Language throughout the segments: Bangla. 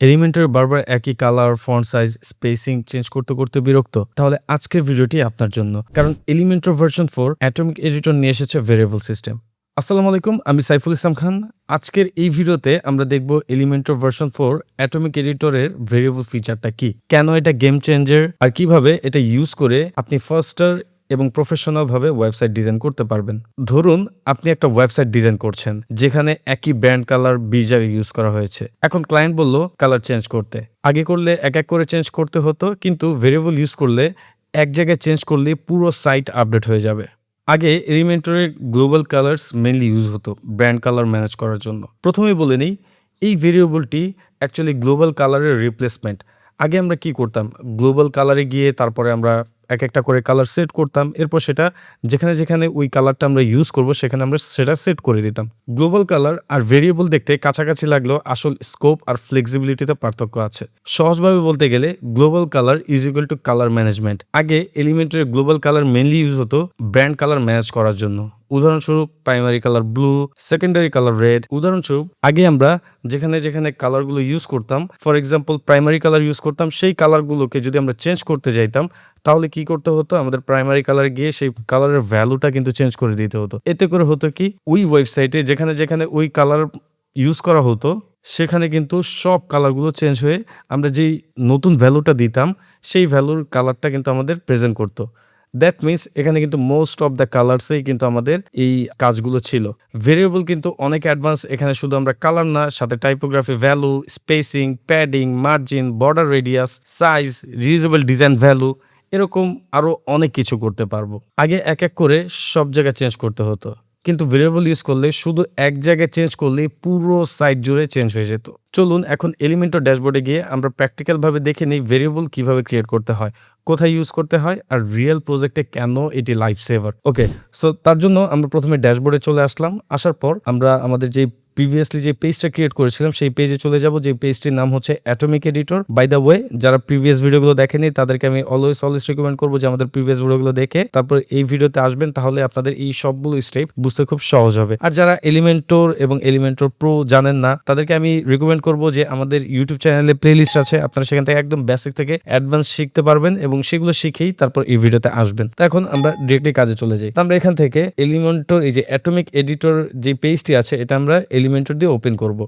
এলিমেন্টের বারবার একই colour, font size, spacing change করতে করতে বিরক্ত? তাহলে আজকের ভিডিওটি আপনার জন্য। কারণ এলিমেন্টর ভার্সন 4 অ্যাটমিক এডিটর নিয়ে এসেছে ভেরিয়েবল সিস্টেম। আসসালামু আলাইকুম, আমি সাইফুল ইসলাম খান। আজকের এই ভিডিওতে আমরা দেখব এলিমেন্টর ভার্সন 4 অ্যাটমিক এডিটরের ভেরিয়েবল ফিচারটা কি, কেন এটা গেম চেঞ্জার, আর কিভাবে এটা ইউজ করে আপনি ফাস্টার এবং প্রফেশনাল ভাবে ওয়েবসাইট ডিজাইন করতে পারবেন। ধরুন আপনি একটা ওয়েবসাইট ডিজাইন করছেন যেখানে একই ব্র্যান্ড কালার 20 জায়গায় ইউজ করা হয়েছে। এখন ক্লায়েন্ট বলল কালার চেঞ্জ করতে। আগে করলে এক এক করে চেঞ্জ করতে হতো, কিন্তু ভেরিয়েবল ইউজ করলে এক জায়গায় চেঞ্জ করলে পুরো সাইট আপডেট হয়ে যাবে। আগে এলিমেন্টরে গ্লোবাল কালার্স মেইনলি ইউজ হতো ব্র্যান্ড কালার ম্যানেজ করার জন্য। প্রথমেই বলে নিই, এই ভেরিয়েবলটি অ্যাকচুয়ালি গ্লোবাল কালারের রিপ্লেসমেন্ট। আগে আমরা কি করতাম, গ্লোবাল কালারে গিয়ে তারপরে আমরা এক একটা করে কালার সেট করতাম, এরপর সেটা যেখানে যেখানে ওই কালারটা আমরা ইউজ করব সেখানে আমরা সেটা সেট করে দিতাম। গ্লোবাল কালার আর ভেরিয়েবল দেখতে কাছাকাছি লাগলেও আসল স্কোপ আর ফ্লেক্সিবিলিটিতে পার্থক্য আছে। সহজভাবে বলতে গেলে global colour is equal to colour management. আগে এলিমেন্টের গ্লোবাল কালার মেনলি ইউজ হতো ব্র্যান্ড কালার ম্যানেজ করার জন্য। উদাহরণস্বরূপ primary colour blue, secondary colour red. উদাহরণস্বরূপ আগে আমরা যেখানে যেখানে কালারগুলো ইউজ করতাম, for example primary colour use করতাম, সেই কালারগুলোকে যদি আমরা চেঞ্জ করতে যাইতাম তাহলে কি করতে হতো, আমাদের প্রাইমারি কালার গিয়ে সেই কালারের ভ্যালুটা কিন্তু চেঞ্জ করে দিতে হতো। এতে করে হতো কি, ওই ওয়েবসাইটে যেখানে যেখানে ওই কালার ইউজ করা হতো সেখানে কিন্তু সব কালারগুলো চেঞ্জ হয়ে আমরা যেই নতুন ভ্যালুটা দিতাম সেই ভ্যালুর কালারটা কিন্তু আমাদের প্রেজেন্ট করতো। দ্যাট মিনস এখানে কিন্তু মোস্ট অফ দ্য কালার্সেই কিন্তু আমাদের এই কাজগুলো ছিল। ভেরিয়েবল কিন্তু অনেক অ্যাডভান্স। এখানে শুধু আমরা কালার না, সাথে typography value, spacing, padding, margin, border radius, size, reusable design value, এরকম আরো অনেক কিছু করতে পারবো। আগে এক এক করে সব জায়গায় চেঞ্জ করতে হতো, কিন্তু ভেরিয়েবল ইউজ করলে শুধু এক জায়গায় চেঞ্জ করলে পুরো সাইট জুড়ে চেঞ্জ হয়ে যেত। চলুন এখন এলিমেন্টর ড্যাশবোর্ডে গিয়ে আমরা প্র্যাকটিক্যাল ভাবে দেখে নিই ভেরিয়েবল কিভাবে ক্রিয়েট করতে হয়, কোথায় ইউজ করতে হয়, আর রিয়েল প্রজেক্টে কেন এটি লাইফ সেভার। ওকে, সো তার জন্য আমরা প্রথমে ড্যাশবোর্ডে চলে আসলাম। আসার পর আমরা আমাদের যে প্রিভিয়াসলি যে পেজটা ক্রিয়েট করেছিলাম সেই পেজে চলে যাব, যে পেজটির নাম হচ্ছে atomic editor. By the way, যারা প্রিভিয়াস ভিডিওগুলো দেখেনি তাদেরকে আমি অলওয়েজ রিকমেন্ড করবো যে আমাদের প্রিভিয়াস ভিডিওগুলো দেখে তারপর এই ভিডিওতে আসবেন, তাহলে আপনাদের এই সবগুলো স্টেপ বুঝতে খুব সহজ হবে। আর যারা এলিমেন্টর এবং এলিমেন্টর প্রো জানেন না তাদেরকে আমি রিকমেন্ড করবো যে আমাদের ইউটিউব চ্যানেলে প্লেলিস্ট আছে, আপনারা সেখান থেকে একদম বেসিক থেকে অ্যাডভান্স শিখতে পারবেন এবং সেগুলো শিখেই তারপর এই ভিডিওতে আসবেন। তো এখন আমরা ডিরেক্টলি কাজে চলে যাই। আমরা এখান থেকে এলিমেন্টর এই যে অ্যাটমিক এডিটর যে পেজটি আছে এটা আমরা এলিমেন্টর দিয়ে ওপেন করব।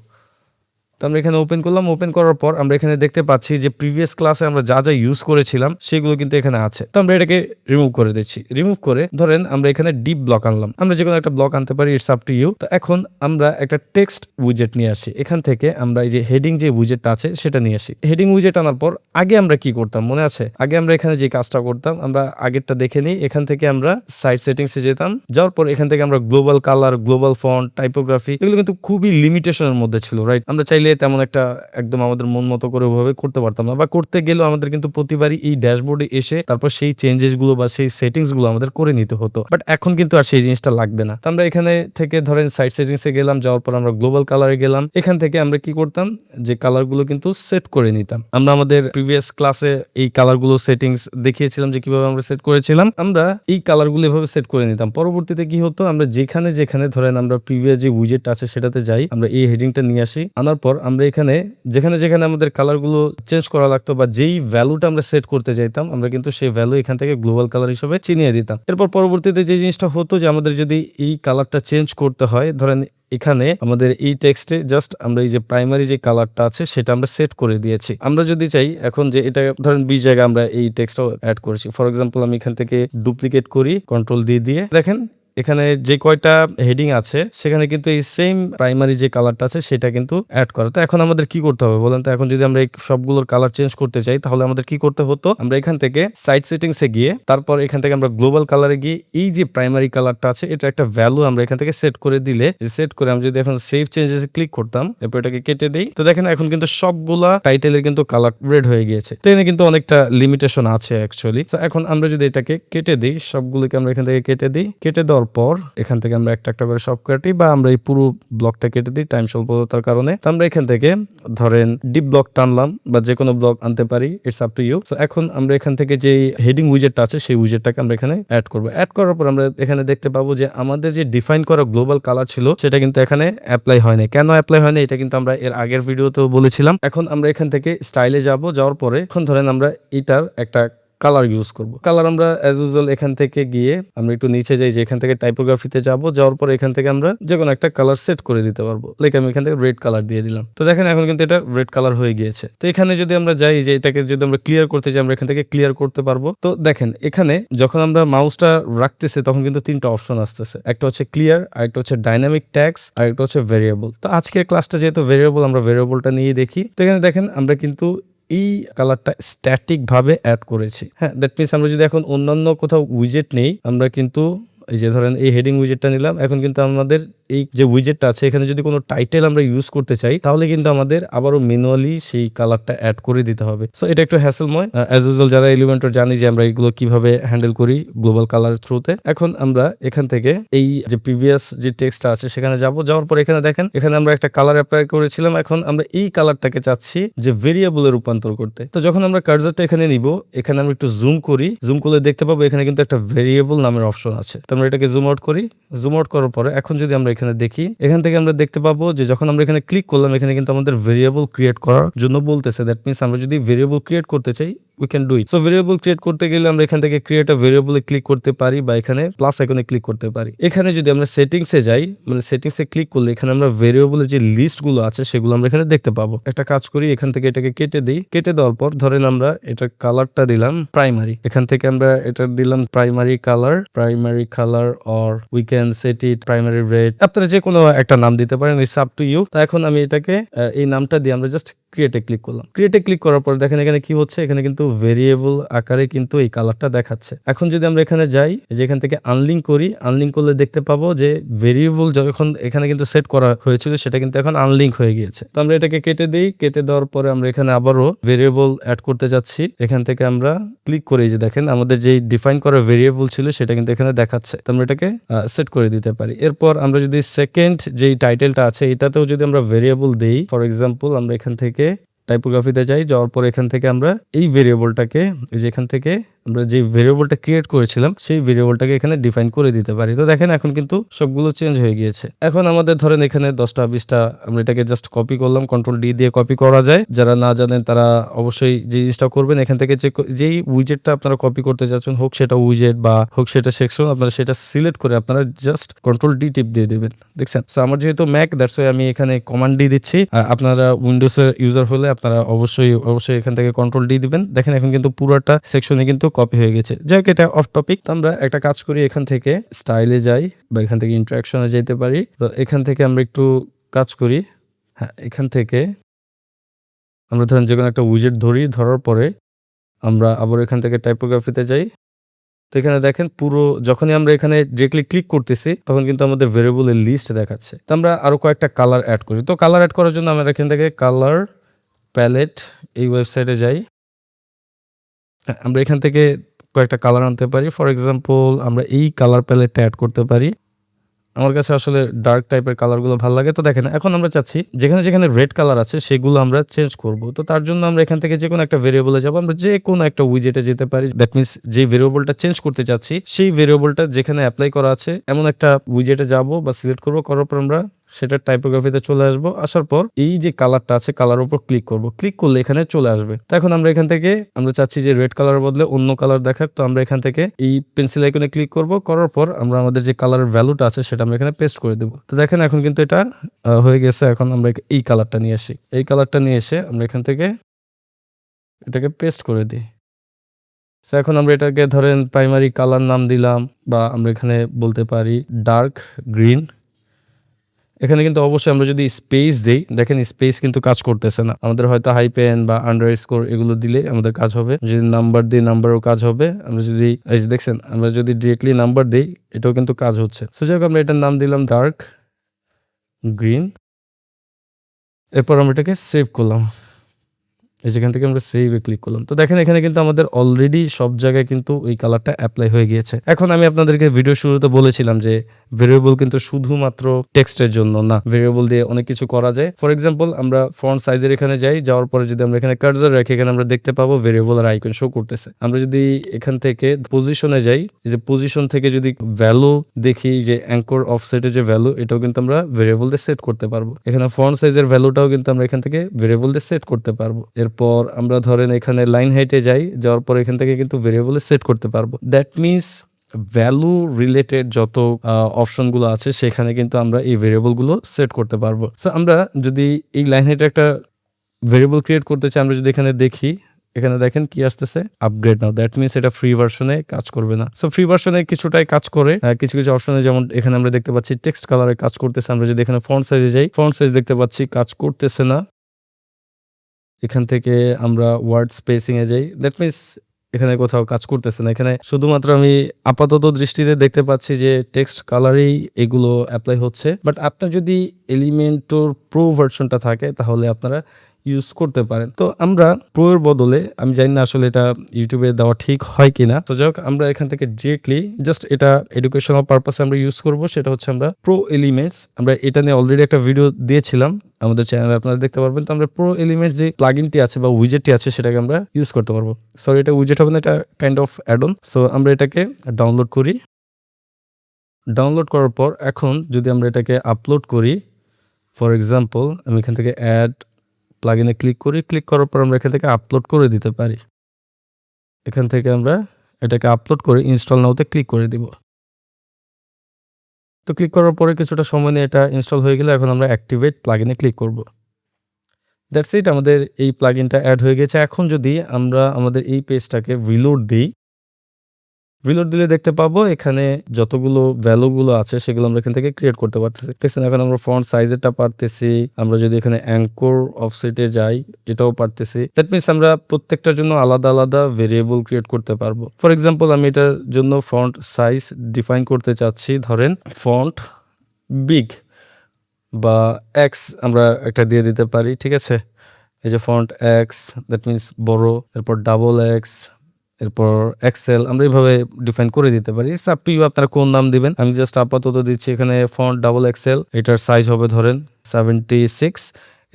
তো আমরা এখানে ওপেন করলাম। ওপেন করার পর আমরা এখানে দেখতে পাচ্ছি যে প্রিভিয়াস ক্লাসে আমরা যা যা ইউজ করেছিলাম সেগুলো কিন্তু এখানে আছে। তো আমরা এটাকে রিমুভ করে দিচ্ছি। রিমুভ করে ধরেন আমরা এখানে ডিপ ব্লক আনলাম, আমরা যে কোনো একটা ব্লক আনতে পারি, ইটস আপ টু ইউ। তো এখন আমরা একটা টেক্সট উইজেট নিয়ে আসি। এখান থেকে আমরা এই যে হেডিং যে উইজেটটা আছে সেটা নিয়ে আসি। হেডিং উইজেট আনার পর আগে আমরা কি করতাম মনে আছে? আগে আমরা এখানে যে কাজটা করতাম, আমরা আগেরটা দেখে নিই। এখান থেকে আমরা সাইট সেটিংসে যেতাম, যাওয়ার পর এখান থেকে আমরা global colour, global font, typography, এগুলো কিন্তু খুবই লিমিটেশনের মধ্যে ছিল, রাইট? আমরা চাইলে তেমন একটা একদম আমাদের মন মতো করে ওভাবে করতে পারতাম না, বা করতে গেলেও আমাদের কিন্তু প্রতিবারই এই ড্যাশবোর্ডে এসে তারপর সেই চেঞ্জেস গুলো বা সেই সেটিংস গুলো আমাদের করে নিতে হতো। বাট এখন কিন্তু আর সেই জিনিসটা লাগবে না। তো আমরা এখানে থেকে ধরেন সাইট সেটিংসে গেলাম, যাওয়ার পর আমরা গ্লোবাল কালারে গেলাম। এখান থেকে আমরা কি করতাম, যে কালার গুলো কিন্তু সেট করে নিতাম। আমরা আমাদের প্রিভিয়াস ক্লাসে এই কালার গুলো সেটিংস দেখিয়েছিলাম যে কিভাবে আমরা সেট করেছিলাম। আমরা এই কালার গুলো এভাবে সেট করে নিতাম। পরবর্তীতে কি হতো, আমরা যেখানে যেখানে ধরেন আমরা প্রিভিয়াস যে উইজেট আছে সেটাতে যাই, আমরা এই হেডিংটা নিয়ে আসি। আনার পর আমরা এখানে যেখানে যেখানে আমাদের কালারগুলো চেঞ্জ করা লাগতো বা যেই ভ্যালুটা আমরা সেট করতে চাইতাম, আমরা কিন্তু সেই ভ্যালু এখান থেকে গ্লোবাল কালার হিসেবে চিনিয়ে দিতাম। এরপর পরবর্তীতে যে জিনিসটা হতো, যে আমাদের যদি এই কালারটা চেঞ্জ করতে হয়, ধরেন এখানে আমাদের এই টেক্সটে জাস্ট আমরা এই যে প্রাইমারি যে কালারটা আছে সেটা আমরা সেট করে দিয়েছি। আমরা যদি চাই এখন যে এটা ধরেন 20 জায়গায় আমরা এই টেক্সটও অ্যাড করেছি, ফর এক্সাম্পল আমি এখান থেকে ডুপ্লিকেট করি, কন্ট্রোল দিয়ে দেখেন এখানে যে কয়টা হেডিং আছে সেখানে কিন্তু এই সেম প্রাইমারি যে কালারটা আছে সেটা কিন্তু অ্যাড করা। তো এখন আমাদের কি করতে হবে বলেন তো? এখন যদি আমরা এই সবগুলোর কালার চেঞ্জ করতে চাই তাহলে আমাদের কি করতে হতো, আমরা এখান থেকে সাইট সেটিংসে গিয়ে তারপর এখান থেকে আমরা গ্লোবাল কালারে গিয়ে এই যে প্রাইমারি কালারটা আছে এটা একটা ভ্যালু আমরা এখান থেকে সেট করে দিলে, সেট করে আমি যদি এখন সেভ চেঞ্জেস ক্লিক করতাম, এরপর এটাকে কেটে দেই, তো দেখেন এখন কিন্তু সবগুলা টাইটেলের কিন্তু কালার রেড হয়ে গিয়েছে। তো এখানে কিন্তু অনেকটা লিমিটেশন আছে অ্যাকচুয়ালি। তো এখন আমরা যদি এটাকে কেটে দিই, সবগুলোকে আমরা এখান থেকে কেটে দিই, কেটে দেওয়ার দেওয়ার পর এখান থেকে আমরা একটা একটা করে সব কাটি বা আমরা এই পুরো ব্লকটা কেটে দিই টাইম স্বল্পতার কারণে। তো আমরা এখান থেকে ধরেন ডিপ ব্লক টানলাম বা যে কোনো ব্লক আনতে পারি, ইটস আপ টু ইউ। তো এখন আমরা এখান থেকে যে হেডিং উইজেটটা আছে সেই উইজেটটাকে আমরা এখানে অ্যাড করবো। অ্যাড করার পর আমরা এখানে দেখতে পাবো যে আমাদের যে ডিফাইন করা গ্লোবাল কালার ছিল সেটা কিন্তু এখানে অ্যাপ্লাই হয়নি। কেন অ্যাপ্লাই হয়নি এটা কিন্তু আমরা এর আগের ভিডিওতেও বলেছিলাম। এখন আমরা এখান থেকে স্টাইলে যাওয়ার পরে এখন ধরেন আমরা এটার একটা কালার ইউজ করব। কালার আমরা অ্যাজ ইউজুয়াল এখান থেকে গিয়ে আমরা একটু নিচে যাই, যে এখান থেকে টাইপোগ্রাফিতে যাওয়ার পর এখান থেকে আমরা যে কোনো একটা কালার সেট করে দিতে পারবো। লাইক আমি এখান থেকে রেড কালার দিয়ে দিলাম। তো দেখেন এখন কিন্তু এটা রেড কালার হয়ে গিয়েছে। তো এখানে যদি আমরা যাই যে এটাকে যদি আমরা ক্লিয়ার করতে চাই আমরা এখান থেকে ক্লিয়ার করতে পারবো। তো দেখেন এখানে যখন আমরা মাউসটা রাখতেছি তখন কিন্তু তিনটা অপশন আসতেছে, একটা হচ্ছে ক্লিয়ার, আরেকটা হচ্ছে ডাইনামিক ট্যাক্স, আরেকটা হচ্ছে ভেরিয়েবল। তো আজকের ক্লাসটা যেহেতু ভেরিয়েবল, আমরা ভেরিয়েবলটা নিয়ে দেখি। তো এখানে দেখেন আমরা কিন্তু এই কালারটা স্ট্যাটিক ভাবে অ্যাড করেছি। হ্যাঁ, দ্যাট মিনস আমরা যদি এখন অন্যান্য কোথাও উইজেট নেই, আমরা কিন্তু এই যে ধরেন এই হেডিং উইজেটটা নিলাম, এখন কিন্তু আমাদের এই যে উইজেটটা আছে এখানে যদি কোনো টাইটেল আমরা ইউজ করতে চাই তাহলে কিন্তু আমাদের আবারও ম্যানুয়ালি সেই কালারটা অ্যাড করে দিতে হবে। সো এটা একটু হ্যাসেলময়। অ্যাজ ইউজুয়াল যারা এলিমেন্টর জানি যে আমরা এগুলো কিভাবে হ্যান্ডেল করি গ্লোবাল কালার থ্রুতে। এখন আমরা এখান থেকে এই যে প্রিভিয়াস যে টেক্সটটা আছে সেখানে যাওয়ার পর এখানে দেখেন এখানে আমরা একটা কালার অ্যাপ্লাই করেছিলাম। এখন আমরা এই কালারটাকে চাচ্ছি যে ভেরিয়েবলে রূপান্তর করতে। তো যখন আমরা কার্সারটা এখানে নিব, এখানে আমরা একটু জুম করি, জুম করলে দেখতে পাবো এখানে কিন্তু একটা ভেরিয়েবল নামের অপশন আছে। তো আমরা এটাকে জুম আউট করি। জুম আউট করার পরে এখন যদি আমরা এখানে দেখি, এখান থেকে আমরা দেখতে পাবো যে যখন আমরা এখানে ক্লিক করলাম এখানে কিন্তু আমাদের ভেরিয়েবল ক্রিয়েট করার জন্য বলতেছে। দ্যাট মিনস আমরা যদি ভেরিয়েবল ক্রিয়েট করতে চাই we can do it. So variable create করতে গেলে আমরা এখান থেকে ক্রিয়েট আ ভেরিয়েবলে ক্লিক করতে পারি বা এখানে প্লাস আইকনে ক্লিক করতে পারি। এখানে যদি আমরা সেটিংসে যাই, মানে সেটিংসে ক্লিক করলে এখানে আমরা ভেরিয়েবলের যে লিস্টগুলো আছে সেগুলো আমরা এখানে দেখতে পাবো। একটা কাজ করি, এখান থেকে এটাকে কেটে দিই। কেটে দেওয়ার পর ধরেন আমরা এটার কালারটা দিলাম প্রাইমারি। এখান থেকে আমরা এটা দিলাম primary colour or we can set it primary red. আপনারা যে কোনো একটা নাম দিতে পারেন, ইটস আপ টু ইউ। তো এখন আমি এটাকে এই নামটা দিয়ে আমরা জাস্ট ক্রিয়েটে ক্লিক করলাম। ক্রিয়েটে ক্লিক করার পর দেখেন এখানে কি হচ্ছে, এখানে কিন্তু ভেরিয়েবল আকারে কিন্তু এই কালারটা দেখাচ্ছে। এখন যদি আমরা এখানে যাই, যে এখান থেকে আনলিঙ্ক করি, আনলিঙ্ক করলে দেখতে পাবো যে ভেরিয়েবল যখন এখানে কিন্তু সেট করা হয়েছিল সেটা কিন্তু এখন আনলিঙ্ক হয়ে গিয়েছে। তো আমরা এটাকে কেটে দিই। কেটে দেওয়ার পরে আমরা এখানে আবারও ভেরিয়েবল অ্যাড করতে যাচ্ছি। এখান থেকে আমরা ক্লিক করে যে দেখেন আমাদের যেই ডিফাইন করা ভেরিয়েবল ছিল সেটা কিন্তু এখানে দেখাচ্ছে। তো আমরা এটাকে সেট করে দিতে পারি। এরপর আমরা যদি সেকেন্ড যেই টাইটেলটা আছে এটাতেও যদি আমরা ভেরিয়েবল দেই, ফর এক্সাম্পল আমরা এখান থেকে টাইপোগ্রাফিতে যাওয়ার পর এখান থেকে আমরা এই ভেরিয়েবলটাকে, যেখান থেকে আমরা যে ভেরিয়েবলটা ক্রিয়েট করেছিলাম সেই ভেরিয়েবলটাকে এখানে ডিফাইন করে দিতে পারি। তো দেখেন এখন কিন্তু সবগুলো চেঞ্জ হয়ে গিয়েছে। এখন আমাদের ধরেন এখানে 10টা 20টা আমরা এটাকে জাস্ট কপি করলাম, কন্ট্রোল ডি দিয়ে কপি করা যায়। যারা না জানেন তারা অবশ্যই যে জিনিসটা করবেন, এখান থেকে যেই উইজেটটা আপনারা কপি করতে যাচ্ছেন, হোক সেটা উইজেট বা হোক সেটা সেকশন, আপনারা সেটা সিলেক্ট করে আপনারা জাস্ট কন্ট্রোল ডি টিপ দিয়ে দেবেন। দেখছেন? সো আমার যেহেতু ম্যাক, দ্যাটস ওয়াই আমি এখানে কমান্ড ডি দিচ্ছি। আপনারা উইন্ডোজের ইউজার হলে আপনারা অবশ্যই এখান থেকে কন্ট্রোল ডি দিবেন। দেখেন এখন কিন্তু পুরোটা সেকশনে কিন্তু কপি হয়ে গেছে। যাই হোক, এটা অফ টপিক। আমরা একটা কাজ করি, এখান থেকে স্টাইলে যাই বা এখান থেকে ইন্টারাকশনে যেতে পারি। তো এখান থেকে আমরা একটু কাজ করি। হ্যাঁ, এখান থেকে আমরা ধরেন যে কোনো একটা উইজেট ধরার পরে আমরা আবার এখান থেকে টাইপোগ্রাফিতে যাই। তো এখানে দেখেন পুরো যখনই আমরা এখানে ডিরেক্টলি ক্লিক করতেছি তখন কিন্তু আমাদের ভেরিয়েবলের লিস্ট দেখাচ্ছে। তো আমরা আরো কয়েকটা কালার অ্যাড করি। তো কালার অ্যাড করার জন্য আমরা এখান থেকে কালার প্যালেট এই ওয়েবসাইটে যাই। আমরা এখান থেকে কয়েকটা কালার আনতে পারি। ফর এক্সাম্পল আমরা এই কালার প্যালেটটা অ্যাড করতে পারি। আমার কাছে আসলে ডার্ক টাইপের কালারগুলো ভালো লাগে। তো দেখেন এখন আমরা চাচ্ছি যেখানে রেড কালার আছে সেগুলো আমরা চেঞ্জ করব। তো তার জন্য আমরা এখান থেকে যে কোনো একটা ভেরিয়েবলে যাব, আমরা যে কোনো একটা উইজেটে যেতে পারি। দ্যাট মিনস যে ভেরিয়েবলটা চেঞ্জ করতে চাচ্ছি সেই ভেরিয়েবলটা যেখানে অ্যাপ্লাই করা আছে এমন একটা উইজেটে যাব বা সিলেক্ট করব। করার পর আমরা সেটা টাইপোগ্রাফিতে চলে আসবো। আসার পর এই যে কালারটা আছে কালার উপর ক্লিক করব। ক্লিক করলে এখানে চলে আসবে। তো এখন আমরা এখান থেকে আমরা চাচ্ছি যে রেড কালারের বদলে অন্য কালার দেখাক। তো আমরা এখান থেকে এই পেন্সিল আইকনে ক্লিক করব। করার পর আমরা আমাদের যে কালারের ভ্যালুটা আছে সেটা আমরা এখানে পেস্ট করে দেবো। তো দেখেন এখন কিন্তু এটা হয়ে গেছে। এখন আমরা এই কালারটা নিয়ে আসি। এই কালারটা নিয়ে এসে আমরা এখান থেকে এটাকে পেস্ট করে দিই। সো এখন আমরা এটাকে ধরেন প্রাইমারি কালার নাম দিলাম বা আমরা এখানে বলতে পারি ডার্ক গ্রিন। এখানে কিন্তু অবশ্যই আমরা যদি স্পেস দেই, দেখেন স্পেস কিন্তু কাজ করতেছে না। আমাদের হয়তো হাইপেন বা আন্ডারস্কোর এগুলো দিলে আমাদের কাজ হবে। যদি নাম্বার দিই নাম্বারও কাজ হবে। আমরা যদি এই যে দেখছেন আমরা যদি ডিরেক্টলি নাম্বার দিই এটাও কিন্তু কাজ হচ্ছে। সো যাই হোক আমরা এটার নাম দিলাম ডার্ক গ্রিন। এরপর আমরা এটাকে সেভ করলাম। যেখান থেকে আমরা সেভে ক্লিক করলাম। তো দেখেন এখানে কিন্তু আমাদের অলরেডি সব জায়গায় কিন্তু ওই কালারটা এপ্লাই হয়ে গিয়েছে। এখন আমি আপনাদেরকে ভিডিও শুরুতে বলেছিলাম যে ভেরিয়েবল কিন্তু শুধুমাত্র টেক্সটের জন্য না, ভেরিয়েবল দিয়ে অনেক কিছু করা যায়। ফর এক্সাম্পল আমরা ফন্ট সাইজের এখানে যাই, যাওয়ার পরে যদি আমরা এখানে কার্সর রাখি, এখানে আমরা দেখতে পাবো ভেরিয়েবল আর আইকন শো করতেছে। আমরা যদি এখান থেকে পজিশনে যাই, যে পজিশন থেকে যদি ভ্যালু দেখি, যে অ্যাঙ্কর অফসেটের যে ভ্যালু, এটাও কিন্তু আমরা ভেরিয়েবল দিয়ে সেট করতে পারবো। এখানে ফন্ট সাইজের ভ্যালুটাও কিন্তু আমরা এখান থেকে ভেরিয়েবল দিয়ে সেট করতে পারবো। এরপর আমরা ধরেন এখানে লাইন হাইটে যাই, যাওয়ার পর এখান থেকে কিন্তু ভেরিয়েবলে সেট করতে পারবো। দ্যাট মিনস ভ্যালু রিলেটেড যত অপশনগুলো আছে সেখানে কিন্তু আমরা এই ভেরিয়েবলগুলো সেট করতে পারবো। সো আমরা যদি এই লাইন হাইটে একটা ভেরিয়েবল ক্রিয়েট করতে চাই, আমরা যদি এখানে দেখি, এখানে দেখেন কি আসতেছে, আপগ্রেড নাও। দ্যাট মিনস এটা ফ্রি ভার্সনে কাজ করবে না। সো ফ্রি ভার্সনে কিছুটাই কাজ করে, কিছু কিছু অপশনে, যেমন এখানে আমরা দেখতে পাচ্ছি টেক্সট কালারে কাজ করতেছে। আমরা যদি এখানে ফন্ট সাইজে যাই, ফন্ট সাইজ দেখতে পাচ্ছি কাজ করতেছে না। এখান থেকে আমরা ওয়ার্ড স্পেসিং এ যাই, দ্যাট মিনস এখানে কোথাও কাজ করতেছে না। এখানে শুধুমাত্র আমি আপাতত দৃষ্টিতে দেখতে পাচ্ছি যে টেক্সট কালারেই এগুলো অ্যাপ্লাই হচ্ছে। বাট আপনার যদি এলিমেন্টর প্রো ভার্সনটা থাকে তাহলে আপনারা ইউজ করতে পারেন। তো আমরা প্রো এর বদলে, আমি জানি না আসলে এটা ইউটিউবে দেওয়া ঠিক হয় কিনা, তো যাই হোক আমরা এখান থেকে ডিরেক্টলি জাস্ট এটা এডুকেশনাল পারপাসে আমরা ইউজ করব। সেটা হচ্ছে আমরা প্রো এলিমেন্টস, আমরা এটা নিয়ে অলরেডি একটা ভিডিও দিয়েছিলাম আমাদের চ্যানেলে, আপনারা দেখতে পারবেন। তো আমরা প্রো এলিমেন্টস যে প্লাগইনটি আছে বা উইজেটটি আছে সেটাকে আমরা ইউজ করতে পারবো। সরি, এটা উইজেট হবে না, এটা kind of add on. So আমরা এটাকে ডাউনলোড করি। ডাউনলোড করার পর এখন যদি আমরা এটাকে আপলোড করি, ফর এক্সাম্পল আমি এখান থেকে অ্যাড প্লাগইনে ক্লিক করি। ক্লিক করার পর আমরা এখান থেকে আপলোড করে দিতে পারি। এখান থেকে আমরা এটাকে আপলোড করে ইনস্টল নাওতে ক্লিক করে দিব। তো ক্লিক করার পরে কিছুটা সময় নিয়ে এটা ইনস্টল হয়ে গেলে এখন আমরা অ্যাক্টিভেট প্লাগইনে ক্লিক করব। দ্যাটস ইট, আমাদের এই প্লাগইনটা অ্যাড হয়ে গেছে। এখন যদি আমরা আমাদের এই পেজটাকে রিলোড দিই, রিলোড দিলে দেখতে পাবো এখানে যতগুলো ভ্যালুগুলো আছে সেগুলো আমরা এখান থেকে ক্রিয়েট করতে পারতেছি। এখন আমরা ফন্ট সাইজেরটা পারতেছি। আমরা যদি এখানে অ্যাঙ্কর অফসেটে যাই, এটাও পারতেছি। দ্যাট মিনস আমরা প্রত্যেকটার জন্য আলাদা আলাদা ভেরিয়েবল ক্রিয়েট করতে পারবো। ফর এক্সাম্পল আমি এটার জন্য ফন্ট সাইজ ডিফাইন করতে চাচ্ছি, ধরেন ফন্ট বিগ বা এক্স আমরা একটা দিয়ে দিতে পারি। ঠিক আছে, এই যে ফন্ট এক্স, দ্যাট মিনস বড়, এরপর ডাবল এক্স, এরপর এক্সেল, আমরা এইভাবে ডিফাইন করে দিতে পারি। ইটস আপ টু ইউ, আপনারা কোন নাম দিবেন। আমি জাস্ট আপাতত দিচ্ছি এখানে ফন্ট ডাবল এক্সেল, এটার সাইজ হবে ধরেন 76।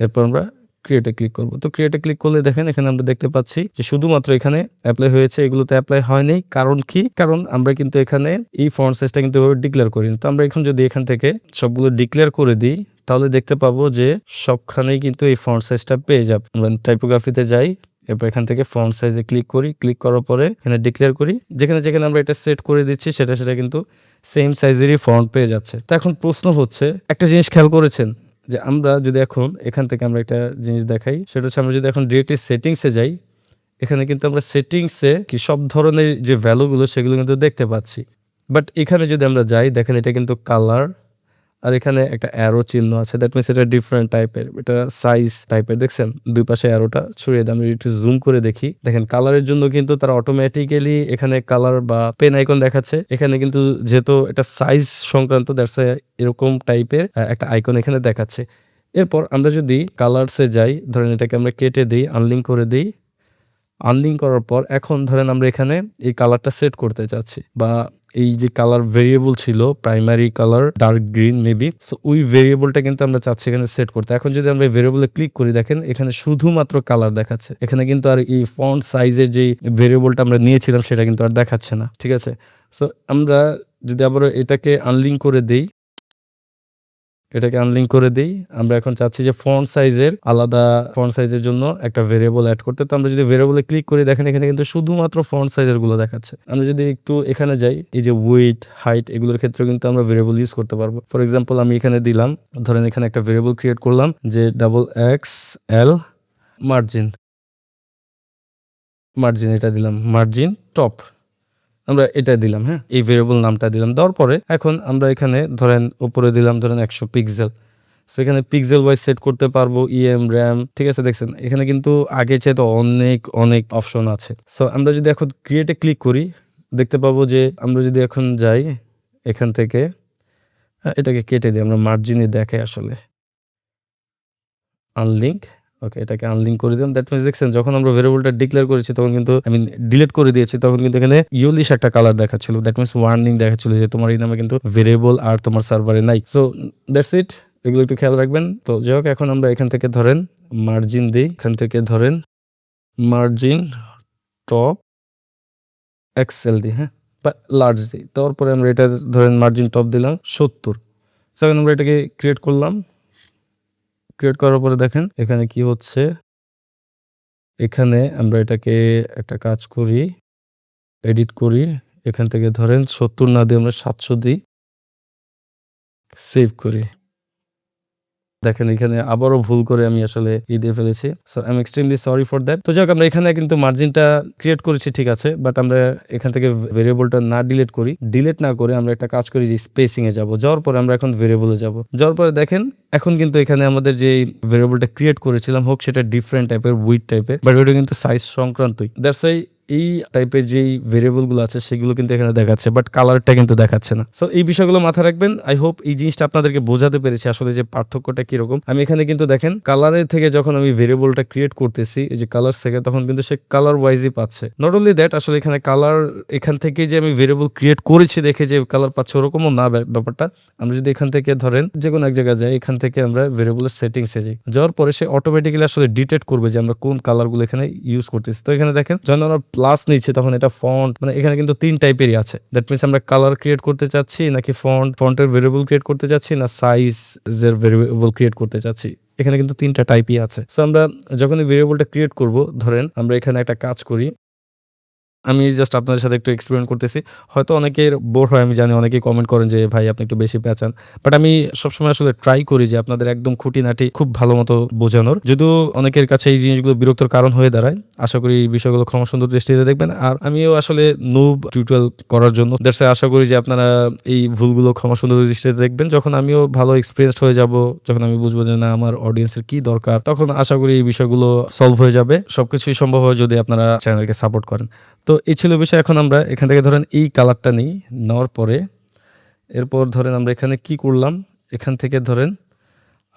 এরপর আমরা ক্রিয়েটে ক্লিক করব। তো ক্রিয়েটে ক্লিক করলে দেখেন এখানে আমরা দেখতে পাচ্ছি যে শুধুমাত্র এখানে অ্যাপ্লাই হয়েছে, এগুলোতে অ্যাপ্লাই হয়নি। কারণ কি? কারণ আমরা কিন্তু এখানে এই ফন্ট সাইজটা কিন্তু ডিক্লেয়ার করিনি। তো আমরা এখন যদি এখান থেকে সবগুলো ডিক্লেয়ার করে দিই তাহলে দেখতে পাবো যে সবখানেই কিন্তু এই ফন্ট সাইজটা পেয়ে যাবে। আমরা টাইপোগ্রাফিতে যাই, এরপর এখান থেকে ফন্ট সাইজে ক্লিক করি। ক্লিক করার পরে এখানে ডিক্লেয়ার করি, যেখানে যেখানে আমরা এটা সেট করে দিচ্ছি সেটা কিন্তু সেম সাইজেরই ফন্ট পেয়ে যাচ্ছে। তো এখন প্রশ্ন হচ্ছে, একটা জিনিস খেয়াল করেছেন যে আমরা যদি এখন এখান থেকে আমরা একটা জিনিস দেখাই, সেটা হচ্ছে আমরা যদি এখন ডিরেক্টলি সেটিংসে যাই, এখানে কিন্তু আমরা সেটিংসে কি সব ধরনের যে ভ্যালুগুলো সেগুলো কিন্তু দেখতে পাচ্ছি। বাট এখানে যদি আমরা যাই, দেখেন এটা কিন্তু কালার, আর এখানে একটা অ্যারো চিহ্ন আছে। দ্যাট মিনস এটা ডিফারেন্ট টাইপের, এটা সাইজ টাইপের। দেখছেন দুই পাশে অ্যারোটা ছড়িয়ে দেয়। আমি একটু জুম করে দেখি, দেখেন কালারের জন্য কিন্তু তারা অটোমেটিক্যালি এখানে কালার বা পেন আইকন দেখাচ্ছে। এখানে কিন্তু যেহেতু এটা সাইজ সংক্রান্ত, দ্যাটস এরকম টাইপের একটা আইকন এখানে দেখাচ্ছে। এরপর আমরা যদি কালারসে যাই, ধরেন এটাকে আমরা কেটে দিই, আনলিঙ্ক করে দিই। আনলিঙ্ক করার পর এখন ধরেন আমরা এখানে এই কালারটা সেট করতে চাচ্ছি, বা এই যে কালার ভেরিয়েবল ছিল primary colour dark green maybe, so ওই ভেরিয়েবলটা কিন্তু আমরা চাচ্ছি এখানে সেট করতে। এখন যদি আমরা ভেরিয়েবলে ক্লিক করি, দেখেন এখানে শুধুমাত্র কালার দেখাচ্ছে। এখানে কিন্তু আর এই ফন্ট সাইজের যে ভেরিয়েবলটা আমরা নিয়েছিলাম সেটা কিন্তু আর দেখাচ্ছে না। ঠিক আছে, সো আমরা যদি আবার এটাকে আনলিঙ্ক করে দেই, এটাকে আনলিঙ্ক করে দিই, আমরা এখন চাচ্ছি যে ফন্ট সাইজের আলাদা, ফন্ট সাইজের জন্য একটা ভেরিয়েবল অ্যাড করতে। তো আমরা যদি ভেরিয়েবলে ক্লিক করি, দেখেন এখানে কিন্তু শুধুমাত্র ফন্ট সাইজের গুলো দেখাচ্ছে। আমরা যদি একটু এখানে যাই, এই যে উইডথ, হাইট, এগুলোর ক্ষেত্রে কিন্তু আমরা ভেরিয়েবল ইউজ করতে পারবো। ফর এক্সাম্পল আমি এখানে দিলাম, ধরেন এখানে একটা ভেরিয়েবল ক্রিয়েট করলাম যে XXL মার্জিন, এটা দিলাম, মার্জিন টপ, আমরা এটা দিলাম। হ্যাঁ, এই ভেরিয়েবল নামটা দিলাম। দেওয়ার পরে এখন আমরা এখানে ধরেন উপরে দিলাম ধরেন 100 পিক্সেল। সো এখানে পিক্সেল ওয়াইজ সেট করতে পারবো, র্যাম। ঠিক আছে, দেখছেন এখানে কিন্তু আগের চাইতে অনেক অনেক অপশন আছে। সো আমরা যদি এখন ক্রিয়েটে ক্লিক করি, দেখতে পাবো যে আমরা যদি এখন যাই এখান থেকে, এটাকে কেটে দিই, আমরা মার্জিনে দেখাই আসলে, আনলিঙ্ক, ওকে, এটাকে আনলিঙ্ক করে দিলাম। দ্যাট মিনস দেখছেন যখন আমরা ভেরিয়েবলটা ডিক্লেয়ার করেছি তখন কিন্তু ডিলিট করে দিয়েছি, তখন কিন্তু এখানে ইউলিশ একটা কালার দেখাচ্ছিল। দ্যাট মিনস ওয়ার্নিং দেখাচ্ছিল যে তোমার এই নামে কিন্তু ভেরিয়েবল আর তোমার সার্ভারে নাই। সো দ্যাটস ইট, এগুলো একটু খেয়াল রাখবেন। তো যাই হোক, এখন আমরা এখান থেকে ধরেন মার্জিন দিই, এখান থেকে ধরেন মার্জিন টপ এক্সেল দিই, হ্যাঁ, বা লার্জ দিই। তারপরে আমরা এটা ধরেন মার্জিন টপ দিলাম 70। সেখানে আমরা এটাকে ক্রিয়েট করলাম। ক্রিয়েট করার পরে দেখেন এখানে কি হচ্ছে। এখানে আমরা এটাকে একটা কাজ করি, এডিট করি। এখান থেকে ধরেন 70 না দিয়ে আমরা 700 দিই, সেভ করি। দেখেন এখানে আবারও ভুল করে আমি আসলে দিয়ে ফেলেছি। So I am extremely sorry for that. তো যাক, আমরা এখানে কিন্তু মার্জিনটা ক্রিয়েট করেছি, ঠিক আছে, বাট আমরা এখান থেকে ভেরিয়েবলটা না ডিলিট করি। ডিলিট না করে আমরা একটা কাজ করি যে স্পেসিং এ যাব। যাওয়ার পরে আমরা এখন ভেরিয়েবলে যাব। যাওয়ার পরে দেখেন এখন কিন্তু এখানে আমাদের যে ভেরিয়েবলটা ক্রিয়েট করেছিলাম, হোক সেটা ডিফারেন্ট টাইপের, উইড টাইপের, বাট ওটা কিন্তু সাইজ সংক্রান্তই। দ্যাটস ওয়াই এই টাইপের যেই ভেরিয়েবলগুলো আছে সেগুলো কিন্তু এখানে দেখাচ্ছে, বাট কালারটা কিন্তু দেখাচ্ছে না। সো এই বিষয়গুলো মাথায় রাখবেন। আই হোপ এই জিনিসটা আপনাদেরকে বোঝাতে পেরেছি আসলে যে পার্থক্যটা কিরকম। আমি এখানে কিন্তু দেখেন কালারের থেকে যখন আমি ভেরিয়েবলটা ক্রিয়েট করতেছি, এই যে কালার থেকে, তখন কিন্তু সে কালার ওয়াইজই পাচ্ছে। নট অনলি দ্যাট, আসলে এখানে কালার এখান থেকে যে আমি ভেরিয়েবল ক্রিয়েট করেছি দেখে যে কালার পাচ্ছে ওরকমও না ব্যাপারটা। আমরা যদি এখান থেকে ধরেন যে কোনো এক জায়গায় যাই, এখান থেকে আমরা ভেরিয়েবলের সেটিংসে যাই, যাওয়ার পরে সে অটোমেটিক্যালি আসলে ডিটেক্ট করবে যে আমরা কোন কালারগুলো এখানে ইউজ করতেছি। তো এখানে দেখেন যখন আমরা প্লাস নিচ্ছে তখন এটা ফন্ট, এখানে কিন্তু 3 টাইপেরই আছে। দ্যাট মিনস আমরা কালার ক্রিয়েট করতে চাচ্ছি নাকি ফন্টের ভেরিয়েবল ক্রিয়েট করতে চাচ্ছি না সাইজের ভেরিয়েবল ক্রিয়েট করতে চাচ্ছি। এখানে কিন্তু 3টা টাইপই আছে। সো আমরা যখন এই ভেরিয়েবলটা ক্রিয়েট করব, ধরেন আমরা এখানে একটা কাজ করি। আমি জাস্ট আপনাদের সাথে একটু এক্সপেরিমেন্ট করতেছি। হয়তো অনেকের বোর হয়, আমি জানি, অনেকেই কমেন্ট করেন যে ভাই আপনি একটু বেশি পেঁচান, বাট আমি সবসময় আসলে ট্রাই করি যে আপনাদের একদম খুঁটিনাটি খুব ভালো মতো বোঝানোর। যদিও অনেকের কাছে এই জিনিসগুলো বিরক্তর কারণ হয়ে দাঁড়ায়, আশা করি এই বিষয়গুলো ক্ষমা সুন্দর দৃষ্টিতে দেখবেন। আর আমিও আসলে নুব টিউটোরিয়াল করার জন্য আশা করি যে আপনারা এই ভুলগুলো ক্ষমা সুন্দর দৃষ্টিতে দেখবেন। যখন আমিও ভালো এক্সপিরিয়েন্স হয়ে যাব, যখন আমি বুঝবো যে না আমার অডিয়েন্সের কি দরকার, তখন আশা করি এই বিষয়গুলো সলভ হয়ে যাবে। সবকিছুই সম্ভব হয় যদি আপনারা চ্যানেলকে সাপোর্ট করেন। তো এই ছিল বিষয়। এখন আমরা এখান থেকে ধরেন এই কালারটা নিই, নেওয়ার পরে এরপর ধরেন আমরা এখানে কি করলাম, এখান থেকে ধরেন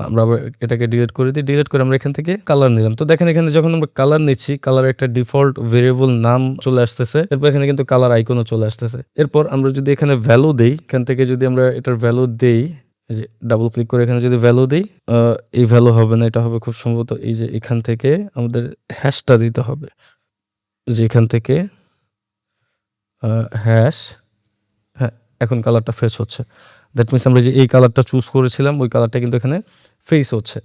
আমরা আবার এটাকে ডিলিট করে দিই। ডিলিট করে আমরা এখান থেকে কালার নিলাম। তো দেখেন এখানে যখন আমরা কালার নিচ্ছি, কালারের একটা ডিফল্ট ভেরিয়েবল নাম চলে আসতেছে, এরপর এখানে কিন্তু কালার আইকনও চলে আসতেছে। এরপর আমরা যদি এখানে ভ্যালু দেই, এখান থেকে যদি আমরা এটার ভ্যালু দেই, এই যে ডাবল ক্লিক করে এখানে যদি ভ্যালু দিই, এই ভ্যালু হবে না, এটা হবে খুব সম্ভবত এই যে এখান থেকে আমাদের হ্যাশটা দিতে হবে, যে এখান থেকে হ্যাশ, হ্যাঁ, এখন কালারটা ফেস হচ্ছে। দ্যাট মিনস আমরা যে এই কালারটা চুজ করেছিলাম ওই কালারটা কিন্তু এখানে ফেস হচ্ছে।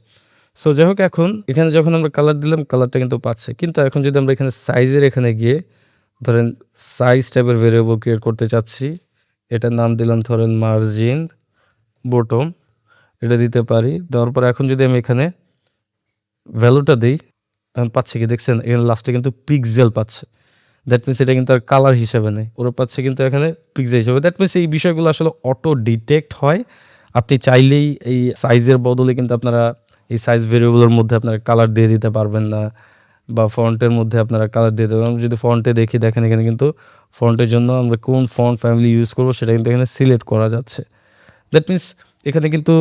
সো যাই হোক, এখন এখানে যখন আমরা কালার দিলাম কালারটা কিন্তু পাচ্ছে। কিন্তু এখন যদি আমরা এখানে সাইজের এখানে গিয়ে ধরেন সাইজ টাইপের ভেরিয়েবল ক্রিয়েট করতে চাচ্ছি, এটার নাম দিলাম ধরেন মার্জিন বটম, এটা দিতে পারি। দেওয়ার পর এখন যদি আমি এখানে ভ্যালুটা দিই, এখন পাচ্ছে কি দেখছেন, এখানে লাস্টে কিন্তু পিক্সেল পাচ্ছে। দ্যাট মিনস এটা কিন্তু আর কালার হিসেবে নেই, ওরা পাচ্ছে কিন্তু এখানে পিক্সেল হিসেবে। দ্যাট মিনস এই বিষয়গুলো আসলে অটো ডিটেক্ট হয়। আপনি চাইলেই এই সাইজের বদলে কিন্তু আপনারা এই সাইজ ভেরিয়েবলের মধ্যে আপনারা কালার দিয়ে দিতে পারবেন না, বা ফন্টের মধ্যে আপনারা কালার দিয়ে দেবেন। আমরা যদি ফন্টে দেখি, দেখেন এখানে কিন্তু ফন্টের জন্য আমরা কোন ফন্ট ফ্যামিলি ইউজ করবো সেটা কিন্তু এখানে সিলেক্ট করা যাচ্ছে। দ্যাট মিনস এখানে কিন্তু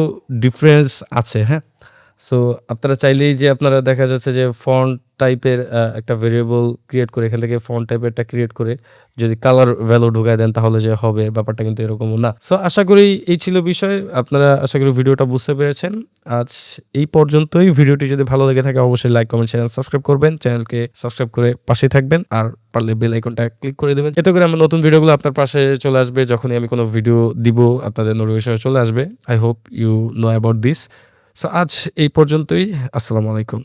ডিফারেন্স আছে, হ্যাঁ। সো আপনারা চাইলেই যে আপনারা দেখা যাচ্ছে যে ফন্ট টাইপের একটা ভেরিয়েবল ক্রিয়েট করে এখান থেকে ফন্ট টাইপেরটা ক্রিয়েট করে যদি কালার ভ্যালু ঢুকায় দেন তাহলে যে হবে, ব্যাপারটা কিন্তু এরকমও না। সো আশা করি এই ছিল বিষয়। আপনারা আশা করি ভিডিওটা বুঝতে পেরেছেন। আজ এই পর্যন্তই। ভিডিওটি যদি ভালো লেগে থাকে অবশ্যই লাইক, কমেন্ট, চ্যানেল সাবস্ক্রাইব করবেন। চ্যানেলকে সাবস্ক্রাইব করে পাশে থাকবেন, আর পারলে বেল আইকনটা ক্লিক করে দেবেন। এতে করে আমার নতুন ভিডিওগুলো আপনার পাশে চলে আসবে। যখনই আমি কোনো ভিডিও দিব আপনাদের নোটিফিকেশন চলে আসবে। I hope you know about this. So আজ এই পর্যন্তই। আসসালামু আলাইকুম।